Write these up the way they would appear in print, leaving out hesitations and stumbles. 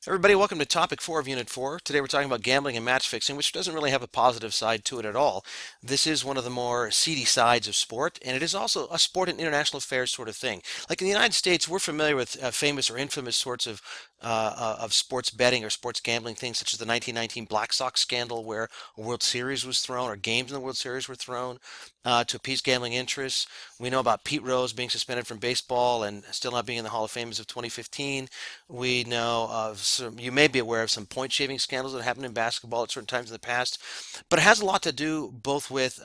Everybody, welcome to topic 4 of Unit 4. Today we're talking about gambling and match fixing, which doesn't really have a positive side to it at all. This is one of the more seedy sides of sport, and it is also a sport and international affairs sort of thing. Like in the United States, we're familiar with famous or infamous sorts of sports betting or sports gambling things, such as the 1919 Black Sox scandal, where a World Series was thrown, or games in the World Series were thrown to appease gambling interests. We know about Pete Rose being suspended from baseball and still not being in the Hall of Fame as of 2015. We know of some, you may be aware of some point shaving scandals that happened in basketball at certain times in the past, but it has a lot to do both with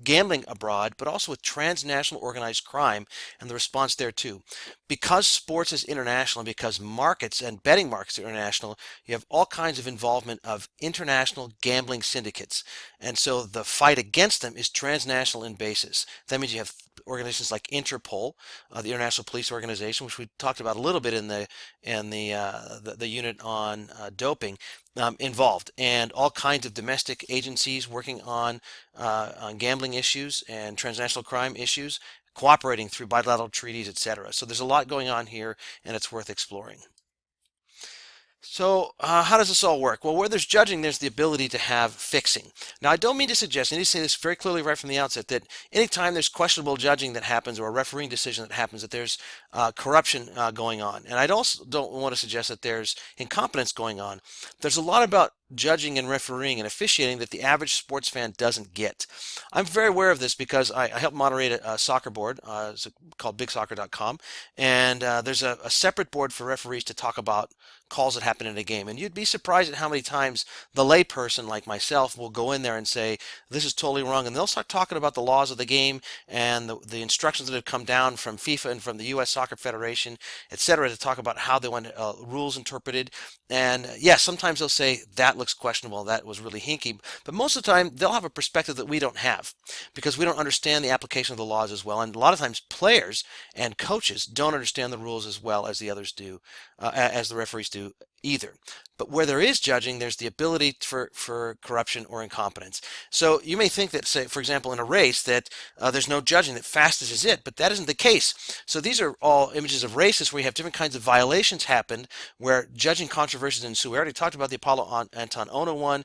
gambling abroad, but also with transnational organized crime and the response there too. Because sports is international, because markets and betting markets are international, you have all kinds of involvement of international gambling syndicates, and so the fight against them is transnational in basis. That means you have organizations like Interpol, the International Police Organization, which we talked about a little bit in the unit on doping, involved, and all kinds of domestic agencies working on gambling issues and transnational crime issues, cooperating through bilateral treaties, etc. So there's a lot going on here, and it's worth exploring. So, how does this all work? Well, where there's judging, there's the ability to have fixing. Now, I don't mean to suggest, I need to say this very clearly right from the outset, that anytime there's questionable judging that happens or a refereeing decision that happens, that there's corruption going on. And I also don't want to suggest that there's incompetence going on. There's a lot about judging and refereeing and officiating that the average sports fan doesn't get. I'm very aware of this because I help moderate a soccer board it's called BigSoccer.com, and there's a separate board for referees to talk about calls that happen in a game. And you'd be surprised at how many times the layperson like myself will go in there and say, this is totally wrong. And they'll start talking about the laws of the game and the instructions that have come down from FIFA and from the U.S. Soccer Federation, etc., to talk about how they want rules interpreted. And yes, sometimes they'll say that looks questionable, that was really hinky. But most of the time, they'll have a perspective that we don't have because we don't understand the application of the laws as well. And a lot of times, players and coaches don't understand the rules as well as the others do, as the referees do either. But where there is judging, there's the ability for corruption or incompetence. So you may think that, say, for example, in a race, that there's no judging, that fastest is it, but that isn't the case. So these are all images of races where you have different kinds of violations happen, where judging controversies ensue. We already talked about the Apollo Anton Ono one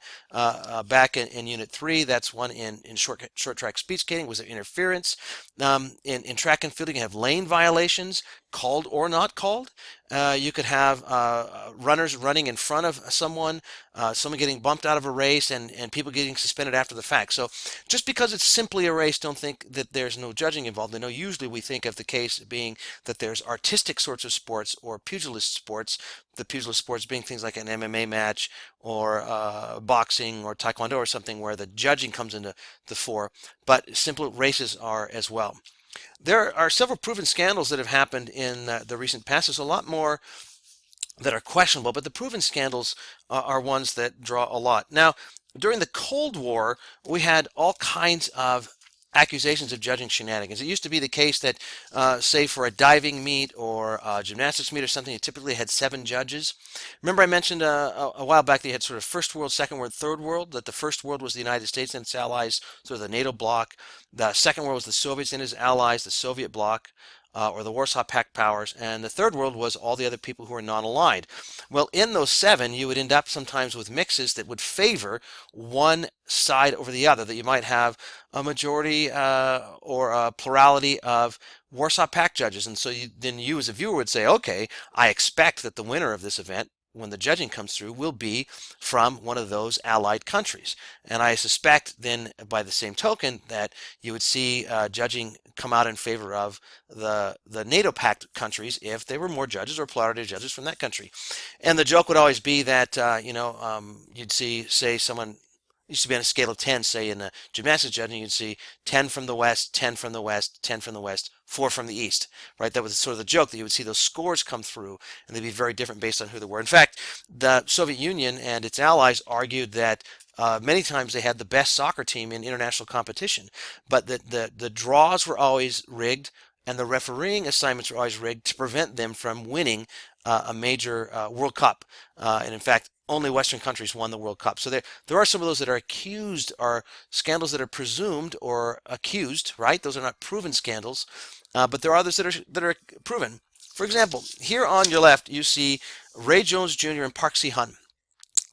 back in Unit 3. That's one in short track speed skating. Was there interference? In track and field, you can have lane violations, called or not called. You could have runners running in front of someone getting bumped out of a race, and people getting suspended after the fact. So just because it's simply a race, don't think that there's no judging involved. I know usually we think of the case being that there's artistic sorts of sports or pugilist sports, the pugilist sports being things like an MMA match or boxing or taekwondo or something where the judging comes into the fore, but simple races are as well. There are several proven scandals that have happened in the recent past. There's a lot more that are questionable, but the proven scandals are ones that draw a lot. Now, during the Cold War, we had all kinds of accusations of judging shenanigans. It used to be the case that, say, for a diving meet or a gymnastics meet or something, you typically had 7 judges. Remember I mentioned a while back that you had sort of first world, second world, third world, that the first world was the United States and its allies, sort of the NATO bloc. The second world was the Soviets and its allies, the Soviet bloc. Or the Warsaw Pact powers, and the third world was all the other people who were non-aligned. Well, in those 7, you would end up sometimes with mixes that would favor one side over the other, that you might have a majority or a plurality of Warsaw Pact judges. And so then you as a viewer would say, okay, I expect that the winner of this event, when the judging comes through, will be from one of those allied countries. And I suspect then, by the same token, that you would see judging come out in favor of the NATO pact countries if there were more judges or plurality of judges from that country. And the joke would always be that, you'd see, say, someone used to be on a scale of 10, say in the gymnastics judging, you'd see 10 from the West, 10 from the West, 10 from the West, 4 from the East, right? That was sort of the joke, that you would see those scores come through and they'd be very different based on who they were. In fact, the Soviet Union and its allies argued that many times they had the best soccer team in international competition, but the draws were always rigged and the refereeing assignments were always rigged to prevent them from winning a major World Cup. And in fact, only Western countries won the World Cup. So there are some of those that are accused, are scandals that are presumed or accused, right? Those are not proven scandals, but there are others that are proven. For example, here on your left, you see Ray Jones Jr. and Park Si-hun.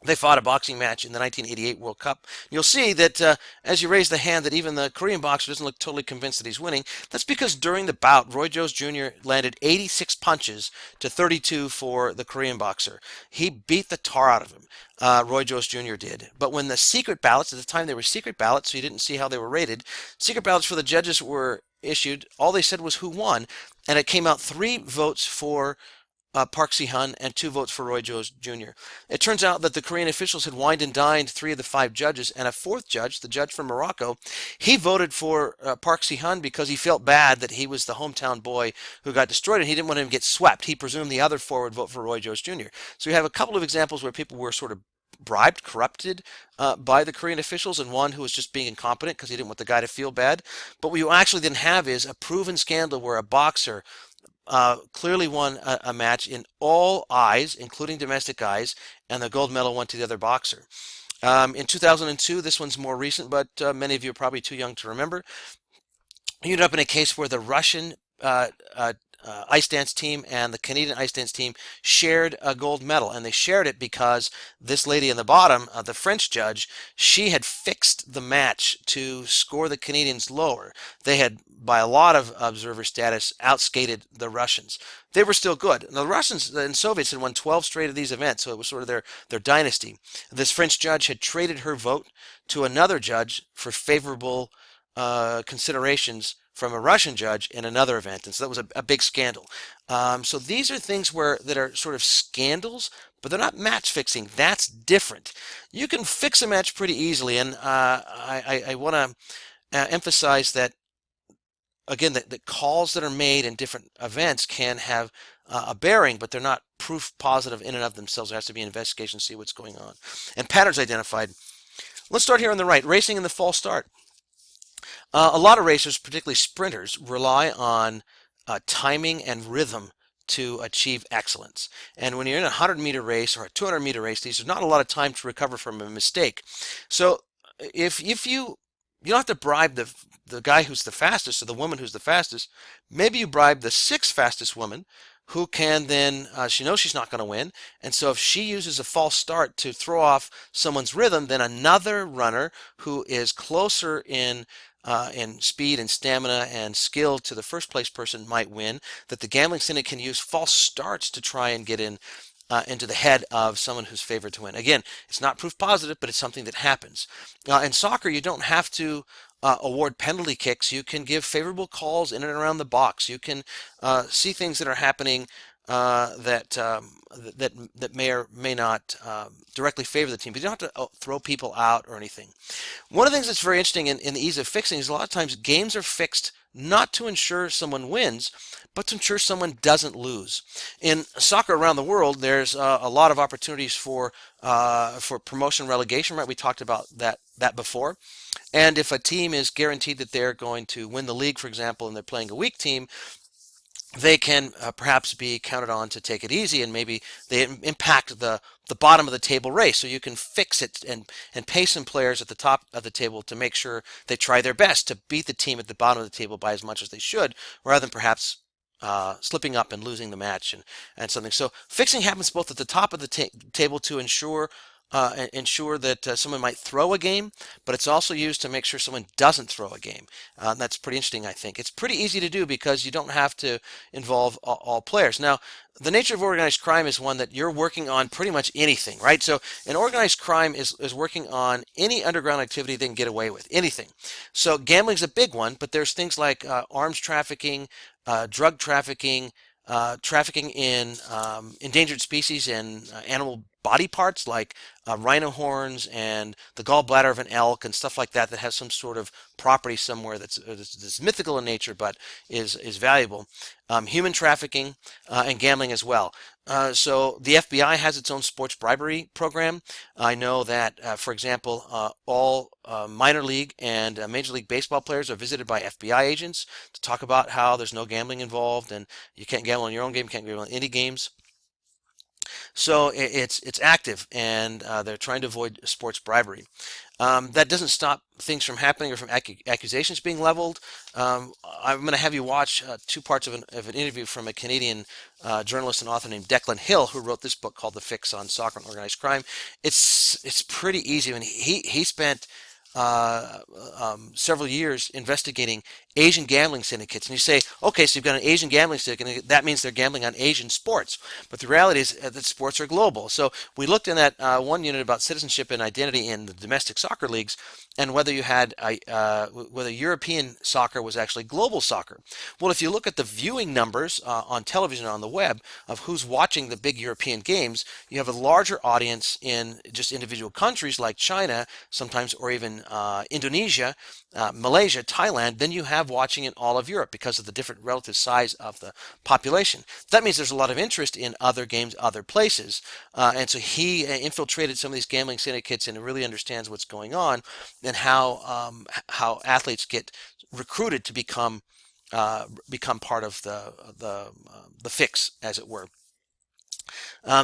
They fought a boxing match in the 1988 World Cup. You'll see that as you raise the hand that even the Korean boxer doesn't look totally convinced that he's winning. That's because during the bout, Roy Jones Jr. landed 86 punches to 32 for the Korean boxer. He beat the tar out of him. Roy Jones Jr. did. But when the secret ballots, at the time they were secret ballots, so you didn't see how they were rated, secret ballots for the judges were issued. All they said was who won, and it came out 3 votes for Park Si-hun and 2 votes for Roy Jones Jr. It turns out that the Korean officials had wined and dined 3 of the 5 judges, and a 4th judge, the judge from Morocco, he voted for Park Si-hun because he felt bad that he was the hometown boy who got destroyed, and he didn't want him to get swept. He presumed the other 4 would vote for Roy Jones Jr. So we have a couple of examples where people were sort of bribed, corrupted by the Korean officials, and one who was just being incompetent because he didn't want the guy to feel bad. But what you actually then have is a proven scandal where a boxer clearly won a match in all eyes, including domestic eyes, and the gold medal went to the other boxer. In 2002, this one's more recent, but many of you are probably too young to remember. You ended up in a case where the Russian ice dance team and the Canadian ice dance team shared a gold medal, and they shared it because this lady in the bottom, the French judge, she had fixed the match to score the Canadians lower. They had, by a lot of observer status, outskated the Russians. They were still good. Now, the Russians and Soviets had won 12 straight of these events, so it was sort of their dynasty. This French judge had traded her vote to another judge for favorable considerations from a Russian judge in another event, and so that was a big scandal. So these are things that are sort of scandals, but they're not match fixing. That's different. You can fix a match pretty easily, and I want to emphasize that again, the calls that are made in different events can have a bearing, but they're not proof positive in and of themselves. There has to be an investigation to see what's going on, and patterns identified. Let's start here on the right. Racing in the false start. A lot of racers, particularly sprinters, rely on timing and rhythm to achieve excellence. And when you're in a 100-meter race or a 200-meter race, there's not a lot of time to recover from a mistake. So if you don't have to bribe the guy who's the fastest or the woman who's the fastest, maybe you bribe the 6th fastest woman who can then, she knows she's not going to win, and so if she uses a false start to throw off someone's rhythm, then another runner who is closer in speed and stamina and skill to the first place person might win, that the gambling syndicate can use false starts to try and get into the head of someone who's favored to win. Again, it's not proof positive, but it's something that happens. In soccer, you don't have to award penalty kicks. You can give favorable calls in and around the box. You can see things that are happening that may or may not directly favor the team, but you don't have to throw people out or anything. One of the things that's very interesting in the ease of fixing is a lot of times games are fixed not to ensure someone wins, but to ensure someone doesn't lose. In soccer around the world, there's a lot of opportunities for promotion and relegation, right? We talked about that before. And if a team is guaranteed that they're going to win the league, for example, and they're playing a weak team, they can perhaps be counted on to take it easy, and maybe they impact the bottom of the table race. So you can fix it and pay some players at the top of the table to make sure they try their best to beat the team at the bottom of the table by as much as they should, rather than perhaps slipping up and losing the match and something. So fixing happens both at the top of the table to ensure that someone might throw a game, but it's also used to make sure someone doesn't throw a game. That's pretty interesting, I think. It's pretty easy to do because you don't have to involve all players. Now, the nature of organized crime is one that you're working on pretty much anything, right? So an organized crime is working on any underground activity they can get away with, anything. So gambling's a big one, but there's things like arms trafficking, drug trafficking, trafficking in endangered species and animal body parts like rhino horns and the gallbladder of an elk and stuff like that has some sort of property somewhere that's mythical in nature but is valuable. Human trafficking and gambling as well. So the FBI has its own sports bribery program. I know that, for example, all minor league and Major League Baseball players are visited by FBI agents to talk about how there's no gambling involved and you can't gamble on your own game, you can't gamble on any games. So it's active, and they're trying to avoid sports bribery. That doesn't stop things from happening or from accusations being leveled. I'm going to have you watch two parts of an interview from a Canadian journalist and author named Declan Hill, who wrote this book called The Fix on Soccer and Organized Crime. It's pretty easy. I mean, he spent uh, several years investigating Asian gambling syndicates. And you say, okay, so you've got an Asian gambling syndicate, and that means they're gambling on Asian sports. But the reality is that sports are global. So we looked in that one unit about citizenship and identity in the domestic soccer leagues, and whether you had whether European soccer was actually global soccer. Well, if you look at the viewing numbers on television on the web of who's watching the big European games, you have a larger audience in just individual countries like China, sometimes, or even Indonesia, Malaysia, Thailand, than you have watching in all of Europe because of the different relative size of the population. That means there's a lot of interest in other games, other places. And so he infiltrated some of these gambling syndicates and really understands what's going on and how athletes get recruited to become part of the fix, as it were.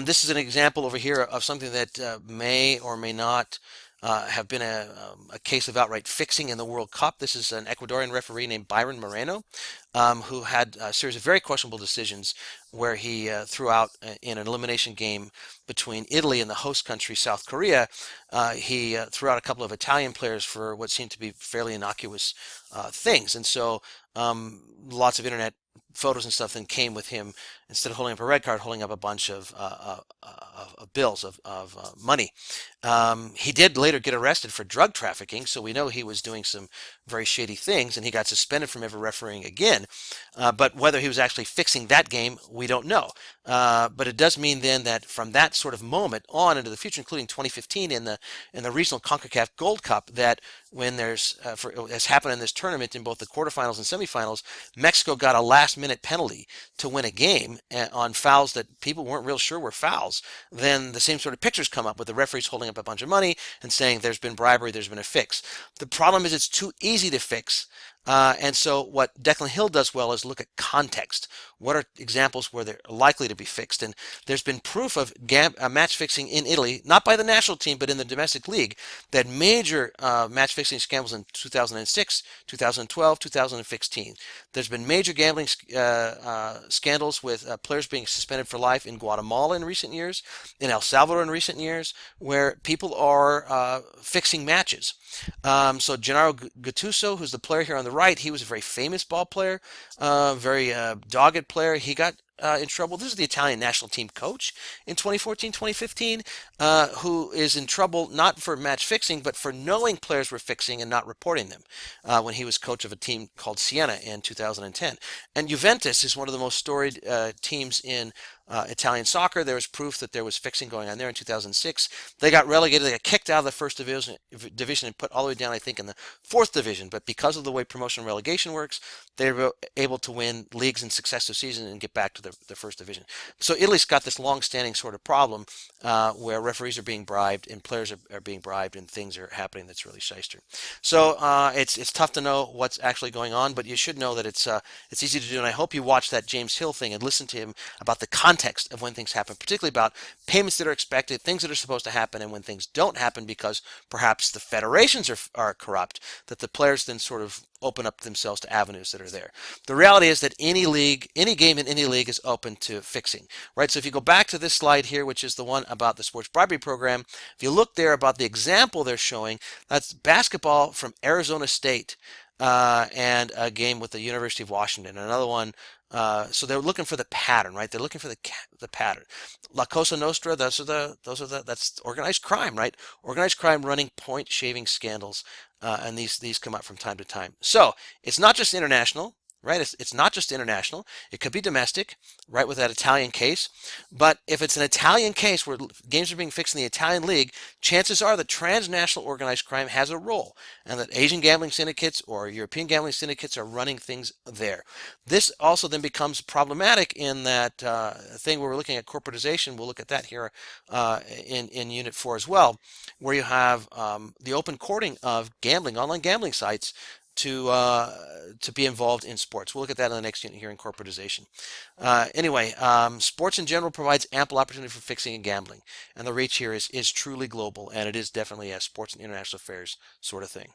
This is an example over here of something that may or may not have been a case of outright fixing in the World Cup. This is an Ecuadorian referee named Byron Moreno, who had a series of very questionable decisions where he threw out in an elimination game between Italy and the host country, South Korea. He threw out a couple of Italian players for what seemed to be fairly innocuous things. And so lots of internet photos and stuff then came with him, instead of holding up a red card, holding up a bunch of bills of money. He did later get arrested for drug trafficking, so we know he was doing some very shady things, and he got suspended from ever refereeing again. But whether he was actually fixing that game, we don't know. But it does mean then that from that sort of moment on into the future, including 2015 in the regional CONCACAF Gold Cup, that when as happened in this tournament in both the quarterfinals and semifinals, Mexico got a last-minute penalty to win a game on fouls that people weren't real sure were fouls. Then the same sort of pictures come up with the referees holding up a bunch of money and saying there's been bribery, there's been a fix. The problem is it's too easy to fix. And so what Declan Hill does well is look at context. What are examples where they're likely to be fixed? And there's been proof of match fixing in Italy, not by the national team, but in the domestic league, that major match fixing scandals in 2006, 2012, 2016. There's been major gambling scandals with players being suspended for life in Guatemala in recent years, in El Salvador in recent years, where people are fixing matches. So Gennaro Gattuso, who's the player here on the right, he was a very famous ball player, very dogged player. He got in trouble. This is the Italian national team coach in 2014, 2015, who is in trouble not for match fixing, but for knowing players were fixing and not reporting them when he was coach of a team called Siena in 2010. And Juventus is one of the most storied teams in Italian soccer. There was proof that there was fixing going on there in 2006. They got relegated. They got kicked out of the first division and put all the way down, I think, in the fourth division. But because of the way promotion and relegation works, they were able to win leagues in successive seasons and get back to the first division. So Italy's got this long-standing sort of problem where referees are being bribed and players are being bribed and things are happening that's really shyster. So it's tough to know what's actually going on, but you should know that it's easy to do. And I hope you watch that James Hill thing and listen to him about the context of when things happen, particularly about payments that are expected, things that are supposed to happen, and when things don't happen because perhaps the federations are corrupt, that the players then sort of open up themselves to avenues that are there. The reality is that any league, any game in any league is open to fixing, right? So if you go back to this slide here, which is the one about the sports bribery program, if you look there about the example they're showing, that's basketball from Arizona State and a game with the University of Washington. Another one. So they're looking for the pattern, right? They're looking for the pattern. La Cosa Nostra, that's organized crime, right? Organized crime running point shaving scandals, and these come up from time to time. So it's not just international, right? It's not just international. It could be domestic, right, with that Italian case. But if it's an Italian case where games are being fixed in the Italian league, chances are that transnational organized crime has a role, and that Asian gambling syndicates or European gambling syndicates are running things there. This also then becomes problematic in that thing where we're looking at corporatization. We'll look at that here in Unit 4 as well, where you have the open courting of gambling, online gambling sites to be involved in sports. We'll look at that in the next unit here in corporatization. Anyway, sports in general provides ample opportunity for fixing and gambling, and the reach here is truly global, and it is definitely a sports and international affairs sort of thing.